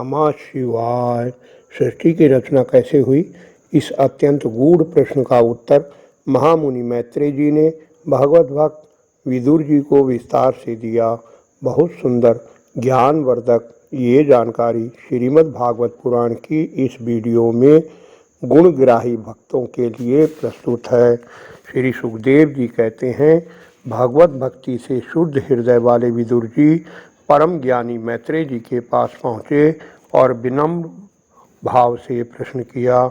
नमः शिवाय। सृष्टि की रचना कैसे हुई, इस अत्यंत गूढ़ प्रश्न का उत्तर महामुनि मैत्रेय जी ने भगवत भक्त विदुर जी को विस्तार से दिया। बहुत सुंदर ज्ञानवर्धक ये जानकारी श्रीमद् भागवत पुराण की इस वीडियो में गुणग्राही भक्तों के लिए प्रस्तुत है। श्री सुखदेव जी कहते हैं, भागवत भक्ति से शुद्ध हृदय वाले विदुर जी परम ज्ञानी मैत्रेय जी के पास पहुँचे और विनम्र भाव से प्रश्न किया,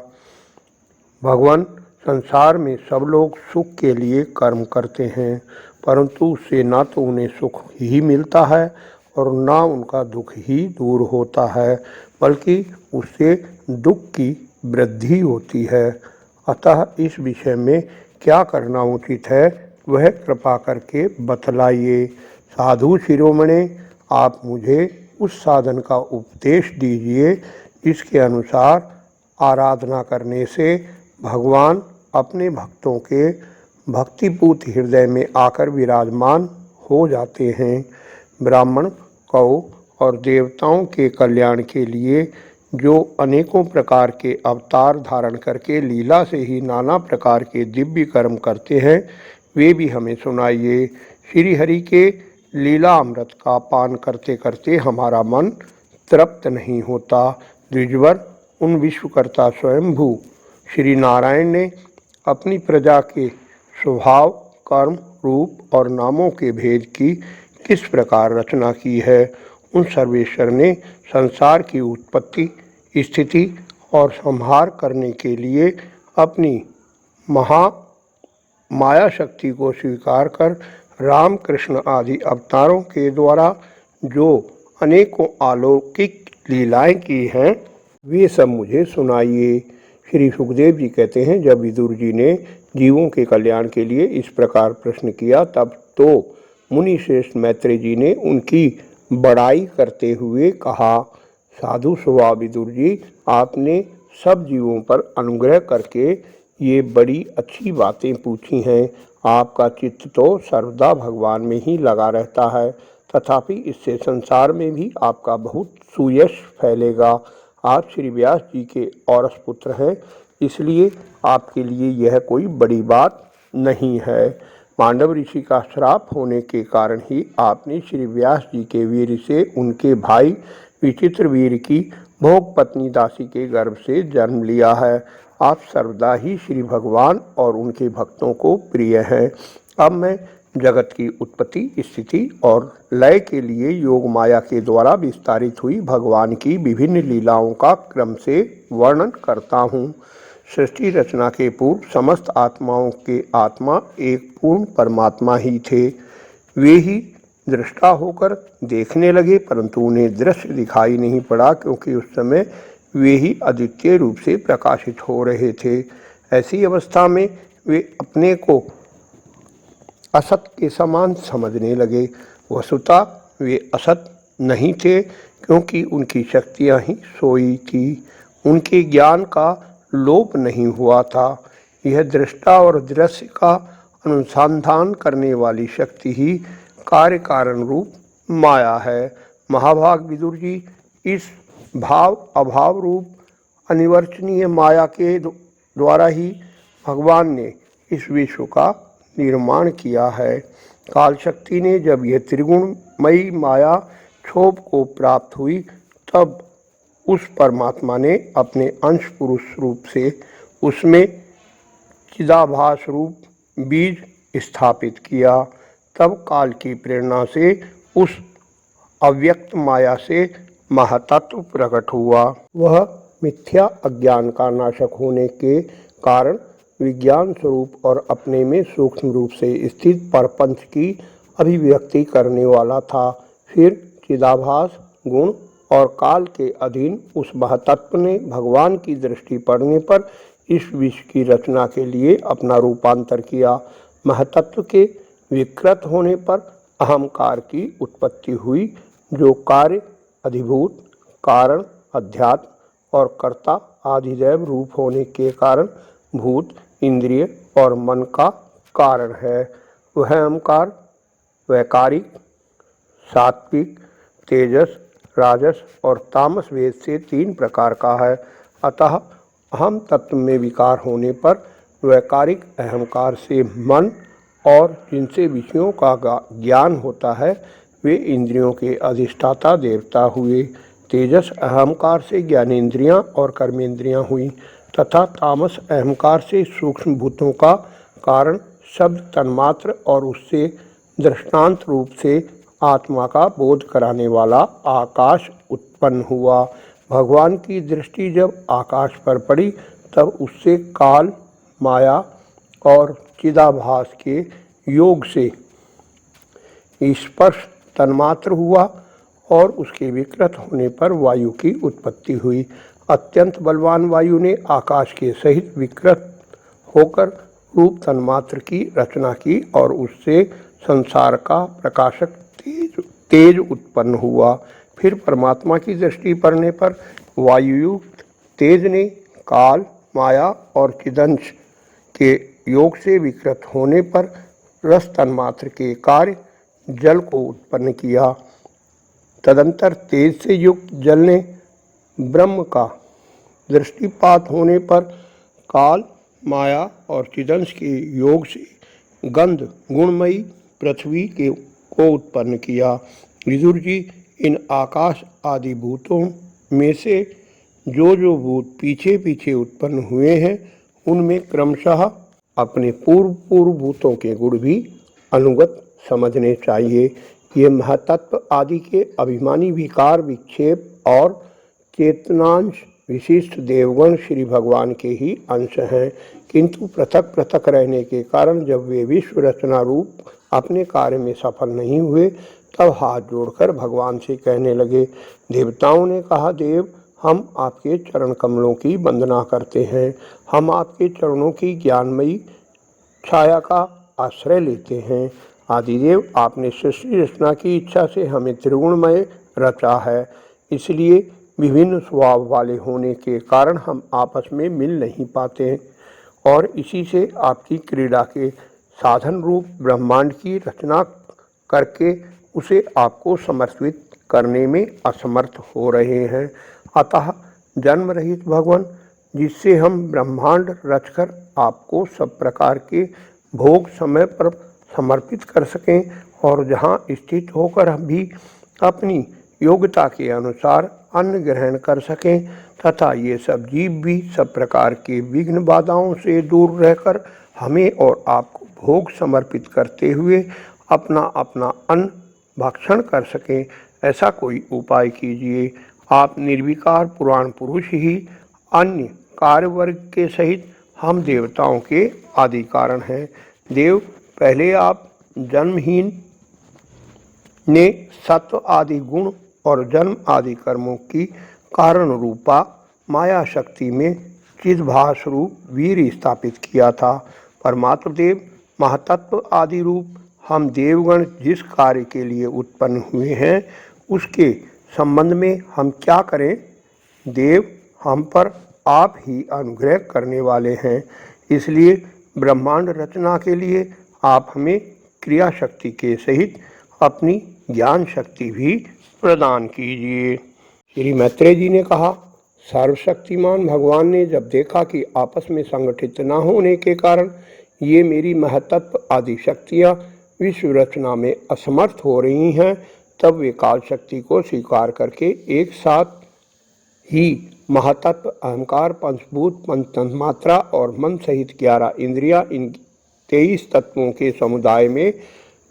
भगवान, संसार में सब लोग सुख के लिए कर्म करते हैं, परंतु उससे ना तो उन्हें सुख ही मिलता है और ना उनका दुख ही दूर होता है, बल्कि उससे दुख की वृद्धि होती है। अतः इस विषय में क्या करना उचित है, वह कृपा करके बतलाइए। साधु शिरोमणि, आप मुझे उस साधन का उपदेश दीजिए जिसके अनुसार आराधना करने से भगवान अपने भक्तों के भक्तिपूत हृदय में आकर विराजमान हो जाते हैं। ब्राह्मण, गौ और देवताओं के कल्याण के लिए जो अनेकों प्रकार के अवतार धारण करके लीला से ही नाना प्रकार के दिव्य कर्म करते हैं, वे भी हमें सुनाइए। श्री हरि के लीला अमृत का पान करते करते हमारा मन तृप्त नहीं होता। द्विजवर, उन विश्वकर्ता स्वयंभू श्री नारायण ने अपनी प्रजा के स्वभाव, कर्म, रूप और नामों के भेद की किस प्रकार रचना की है। उन सर्वेश्वर ने संसार की उत्पत्ति, स्थिति और संहार करने के लिए अपनी माया शक्ति को स्वीकार कर राम, कृष्ण आदि अवतारों के द्वारा जो अनेकों अलौकिक लीलाएं की हैं, वे सब मुझे सुनाइए। श्री सुखदेव जी कहते हैं, जब विदुर जी ने जीवों के कल्याण के लिए इस प्रकार प्रश्न किया, तब तो मुनि श्रेष्ठ मैत्रेय जी ने उनकी बड़ाई करते हुए कहा, साधु स्वभाव विदुर जी, आपने सब जीवों पर अनुग्रह करके ये बड़ी अच्छी बातें पूछी हैं। आपका चित्त तो सर्वदा भगवान में ही लगा रहता है, तथापि इससे संसार में भी आपका बहुत सुयश फैलेगा। आप श्री व्यास जी के औरस पुत्र हैं, इसलिए आपके लिए यह कोई बड़ी बात नहीं है। पांडव ऋषि का श्राप होने के कारण ही आपने श्री व्यास जी के वीर से उनके भाई विचित्रवीर की भोग पत्नी दासी के गर्भ से जन्म लिया है। आप सर्वदा ही श्री भगवान और उनके भक्तों को प्रिय हैं। अब मैं जगत की उत्पत्ति, स्थिति और लय के लिए योग माया के द्वारा विस्तारित हुई भगवान की विभिन्न लीलाओं का क्रम से वर्णन करता हूँ। सृष्टि रचना के पूर्व समस्त आत्माओं के आत्मा एक पूर्ण परमात्मा ही थे। वे ही दृष्टा होकर देखने लगे, परंतु उन्हें दृश्य दिखाई नहीं पड़ा, क्योंकि उस समय वे ही अद्वितीय रूप से प्रकाशित हो रहे थे। ऐसी अवस्था में वे अपने को असत के समान समझने लगे। वस्तुतः वे असत नहीं थे, क्योंकि उनकी शक्तियाँ ही सोई थी, उनके ज्ञान का लोप नहीं हुआ था। यह दृष्टा और दृश्य का अनुसंधान करने वाली शक्ति ही कार्य कारण रूप माया है। महाभाग विदुर जी, इस भाव अभाव रूप अनिवर्चनीय माया के द्वारा ही भगवान ने इस विश्व का निर्माण किया है। काल शक्ति ने जब यह त्रिगुणमयी माया क्षोभ को प्राप्त हुई, तब उस परमात्मा ने अपने अंश पुरुष रूप से उसमें चिदाभास रूप बीज स्थापित किया। तब काल की प्रेरणा से उस अव्यक्त माया से महातत्व प्रकट हुआ। वह मिथ्या अज्ञान का नाशक होने के कारण विज्ञान स्वरूप और अपने में सूक्ष्म रूप से स्थित परपंच की अभिव्यक्ति करने वाला था। फिर चिदाभास गुण और काल के अधीन उस महातत्व ने भगवान की दृष्टि पड़ने पर इस विश्व की रचना के लिए अपना रूपांतर किया। महातत्व के विकृत होने पर अहंकार की उत्पत्ति हुई, जो कार्य अधिभूत, कारण अध्यात्म और कर्ता आदिदेव रूप होने के कारण भूत, इंद्रिय और मन का कारण है। वह अहंकार वैकारिक, सात्विक, तेजस, राजस और तामस भेद से 3 प्रकार का है। अतः अहम तत्व में विकार होने पर वैकारिक अहंकार से मन और जिनसे विषयों का ज्ञान होता है वे इंद्रियों के अधिष्ठाता देवता हुए। तेजस अहंकार से ज्ञानेंद्रियां और कर्मेंद्रियां हुई तथा तामस अहंकार से सूक्ष्म भूतों का कारण शब्द तन्मात्र और उससे दृष्टांत रूप से आत्मा का बोध कराने वाला आकाश उत्पन्न हुआ। भगवान की दृष्टि जब आकाश पर पड़ी तब उससे काल, माया और चिदाभास के योग से स्पर्श तन्मात्र हुआ और उसके विकृत होने पर वायु की उत्पत्ति हुई। अत्यंत बलवान वायु ने आकाश के सहित विकृत होकर रूप तन्मात्र की रचना की और उससे संसार का प्रकाशक तेज उत्पन्न हुआ। फिर परमात्मा की दृष्टि पड़ने पर वायुयुक्त तेज ने काल, माया और चिदंश के योग से विकृत होने पर रस तन्मात्र के कार्य जल को उत्पन्न किया। तदंतर तेज से युक्त जल ने ब्रह्म का दृष्टिपात होने पर काल, माया और चिदंश के योग से गंध गुणमयी पृथ्वी को उत्पन्न किया। विदुर जी, इन आकाश आदि भूतों में से जो भूत पीछे पीछे उत्पन्न हुए हैं उनमें क्रमशः अपने पूर्व भूतों के गुण भी अनुगत समझने चाहिए। ये महतत्व आदि के अभिमानी विकार, विक्षेप और चेतनांश विशिष्ट देवगण श्री भगवान के ही अंश हैं, किंतु पृथक पृथक रहने के कारण जब वे विश्व रचना रूप अपने कार्य में सफल नहीं हुए तब हाथ जोड़कर भगवान से कहने लगे। देवताओं ने कहा, देव, हम आपके चरण कमलों की वंदना करते हैं, हम आपके चरणों की ज्ञानमयी छाया का आश्रय लेते हैं। आदिदेव, आपने सृष्टि रचना की इच्छा से हमें त्रिगुणमय रचा है, इसलिए विभिन्न स्वभाव वाले होने के कारण हम आपस में मिल नहीं पाते और इसी से आपकी क्रीड़ा के साधन रूप ब्रह्मांड की रचना करके उसे आपको समर्पित करने में असमर्थ हो रहे हैं। अतः जन्म रहित भगवान, जिससे हम ब्रह्मांड रचकर आपको सब प्रकार के भोग समय पर समर्पित कर सकें और जहाँ स्थित होकर हम भी अपनी योग्यता के अनुसार अन्न ग्रहण कर सकें तथा ये सब जीव भी सब प्रकार के विघ्न बाधाओं से दूर रहकर हमें और आपको भोग समर्पित करते हुए अपना अपना अन्न भक्षण कर सकें, ऐसा कोई उपाय कीजिए। आप निर्विकार पुराण पुरुष ही अन्य कार्य वर्ग के सहित हम देवताओं के आदि कारण हैं। देव, पहले आप जन्महीन ने सत्व आदि गुण और जन्म आदि कर्मों की कारण रूपा माया शक्ति में चिद्भास रूप वीर स्थापित किया था। परमात्म देव, महातत्व आदि रूप हम देवगण जिस कार्य के लिए उत्पन्न हुए हैं उसके संबंध में हम क्या करें? देव, हम पर आप ही अनुग्रह करने वाले हैं, इसलिए ब्रह्मांड रचना के लिए आप हमें क्रिया शक्ति के सहित अपनी ज्ञान शक्ति भी प्रदान कीजिए। श्री मैत्रेय जी ने कहा, सर्वशक्तिमान भगवान ने जब देखा कि आपस में संगठित न होने के कारण ये मेरी महतत्व आदि शक्तियाँ विश्व रचना में असमर्थ हो रही हैं, तब वे काल शक्ति को स्वीकार करके एक साथ ही महातत्व, अहंकार, पंचभूत, पंच तन्मात्रा और मन सहित 11 इंद्रियां इन 23 तत्वों के समुदाय में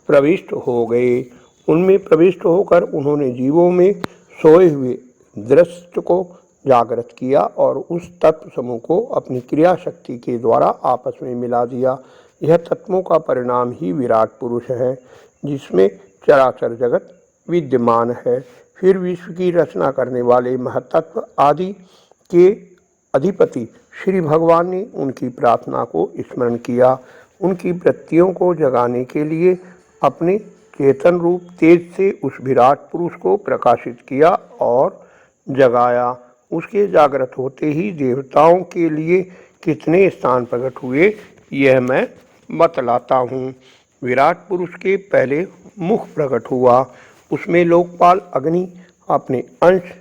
प्रविष्ट हो गए। उनमें प्रविष्ट होकर उन्होंने जीवों में सोए हुए दृष्ट को जागृत किया और उस तत्व समूह को अपनी क्रिया शक्ति के द्वारा आपस में मिला दिया। यह तत्वों का परिणाम ही विराट पुरुष है, जिसमें चराचर जगत विद्यमान है। फिर विश्व की रचना करने वाले महतत्व आदि के अधिपति श्री भगवान ने उनकी प्रार्थना को स्मरण किया, उनकी वृत्तियों को जगाने के लिए अपने चेतन रूप तेज से उस विराट पुरुष को प्रकाशित किया और जगाया। उसके जागृत होते ही देवताओं के लिए कितने स्थान प्रकट हुए यह मैं बतलाता हूँ। विराट पुरुष के पहले मुख प्रकट हुआ, उसमें लोकपाल अग्नि अपने अंश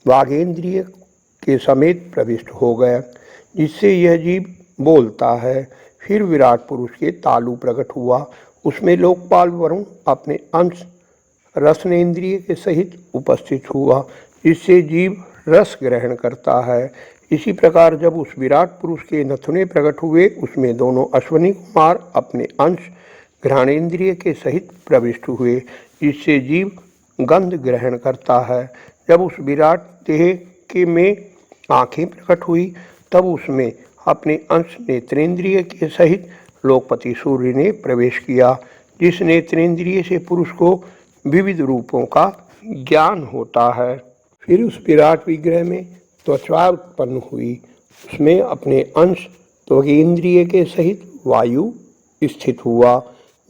वागेंद्रिय के समेत प्रविष्ट हो गया, जिससे यह जीव बोलता है। फिर विराट पुरुष के तालु प्रकट हुआ, उसमें लोकपाल वरुण अपने अंश रसनेन्द्रिय के सहित उपस्थित हुआ, जिससे जीव रस ग्रहण करता है। इसी प्रकार जब उस विराट पुरुष के नथुने प्रकट हुए, उसमें दोनों अश्वनी कुमार अपने अंश घ्राणेन्द्रिय के सहित प्रविष्ट हुए, जिससे जीव गंध ग्रहण करता है। जब उस विराट देह के में आँखें प्रकट हुई, तब उसमें अपने अंश नेत्रेंद्रिय के सहित लोकपति सूर्य ने प्रवेश किया, जिस नेत्रेंद्रिय से पुरुष को विविध रूपों का ज्ञान होता है। फिर उस विराट विग्रह में त्वचा उत्पन्न हुई, उसमें अपने अंश त्वगेंद्रिय के सहित वायु स्थित हुआ,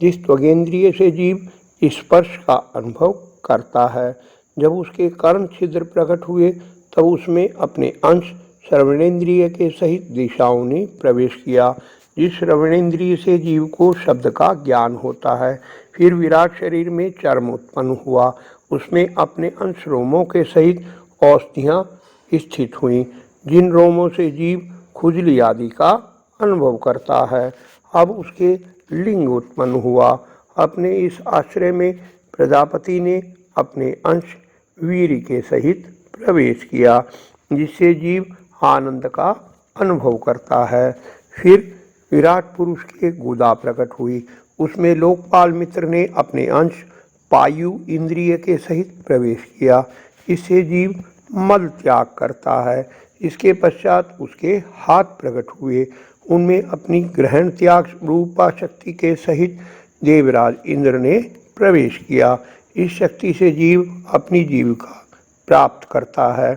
जिस त्वगेंद्रिय से जीव स्पर्श का अनुभव करता है। जब उसके कर्ण छिद्र प्रकट हुए, तब उसमें अपने अंश श्रवणेन्द्रिय के सहित दिशाओं ने प्रवेश किया, जिस श्रवणेन्द्रिय से जीव को शब्द का ज्ञान होता है। फिर विराट शरीर में चर्म उत्पन्न हुआ, उसमें अपने अंश रोमों के सहित औषधियाँ स्थित हुईं, जिन रोमों से जीव खुजली आदि का अनुभव करता है। अब उसके लिंग उत्पन्न हुआ, अपने इस आश्रय में प्रजापति ने अपने अंश वीर के सहित प्रवेश किया, जिससे जीव आनंद का अनुभव करता है। फिर विराट पुरुष के गुदा प्रकट हुई, उसमें लोकपाल मित्र ने अपने अंश पायु इंद्रिय के सहित प्रवेश किया, इससे जीव मल त्याग करता है। इसके पश्चात उसके हाथ प्रकट हुए, उनमें अपनी ग्रहण त्याग रूपा शक्ति के सहित देवराज इंद्र ने प्रवेश किया। इस शक्ति से जीव अपनी जीविका प्राप्त करता है।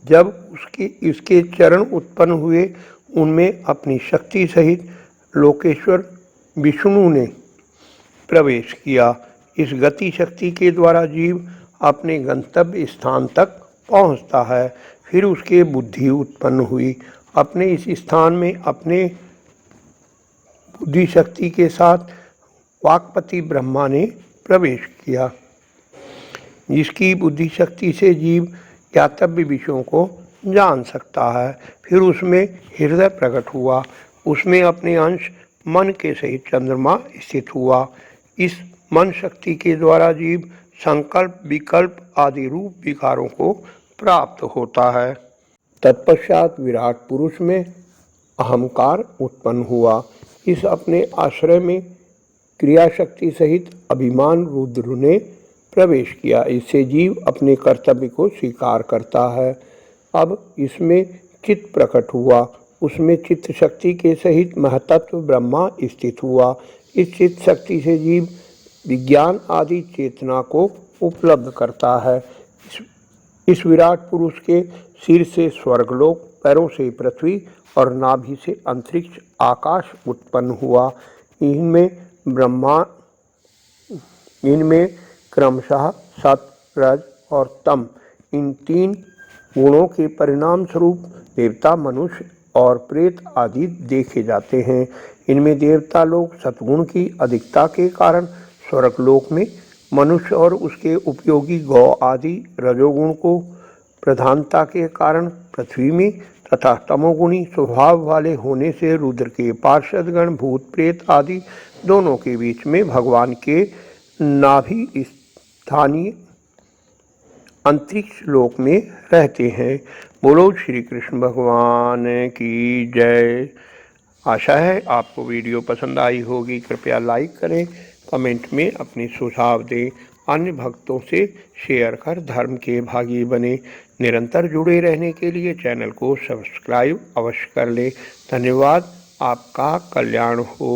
जब इसके चरण उत्पन्न हुए, उनमें अपनी शक्ति सहित लोकेश्वर विष्णु ने प्रवेश किया। इस गति शक्ति के द्वारा जीव अपने गंतव्य स्थान तक पहुंचता है। फिर उसके बुद्धि उत्पन्न हुई, अपने इस स्थान में अपने बुद्धि शक्ति के साथ वाक्पति ब्रह्मा ने प्रवेश किया, जिसकी बुद्धि शक्ति से जीव ज्ञातव्य विषयों को जान सकता है। फिर उसमें हृदय प्रकट हुआ, उसमें अपने अंश मन के सहित चंद्रमा स्थित हुआ। इस मन शक्ति के द्वारा जीव संकल्प विकल्प आदि रूप विकारों को प्राप्त होता है। तत्पश्चात विराट पुरुष में अहंकार उत्पन्न हुआ, इस अपने आश्रय में क्रिया शक्ति सहित अभिमान रुद्र ने प्रवेश किया, इससे जीव अपने कर्तव्य को स्वीकार करता है। अब इसमें चित्त प्रकट हुआ, उसमें चित्त शक्ति के सहित महतत्व ब्रह्मा स्थित हुआ। इस चित्त शक्ति से जीव विज्ञान आदि चेतना को उपलब्ध करता है। इस विराट पुरुष के सिर से स्वर्गलोक, पैरों से पृथ्वी और नाभि से अंतरिक्ष आकाश उत्पन्न हुआ। इनमें क्रमशः सत, रज और तम इन तीन गुणों के परिणाम स्वरूप देवता, मनुष्य और प्रेत आदि देखे जाते हैं। इनमें देवता लोग सतगुण की अधिकता के कारण स्वर्गलोक में, मनुष्य और उसके उपयोगी गौ आदि रजोगुण को प्रधानता के कारण पृथ्वी में, तथा तमोगुणी स्वभाव वाले होने से रुद्र के पार्षदगण भूत प्रेत आदि दोनों के बीच में भगवान के नाभि स्थानीय अंतरिक्ष लोक में रहते हैं। बोलो श्री कृष्ण भगवान की जय। आशा है आपको वीडियो पसंद आई होगी। कृपया लाइक करें, कमेंट में अपने सुझाव दें, अन्य भक्तों से शेयर कर धर्म के भागी बने। निरंतर जुड़े रहने के लिए चैनल को सब्सक्राइब अवश्य कर लें। धन्यवाद। आपका कल्याण हो।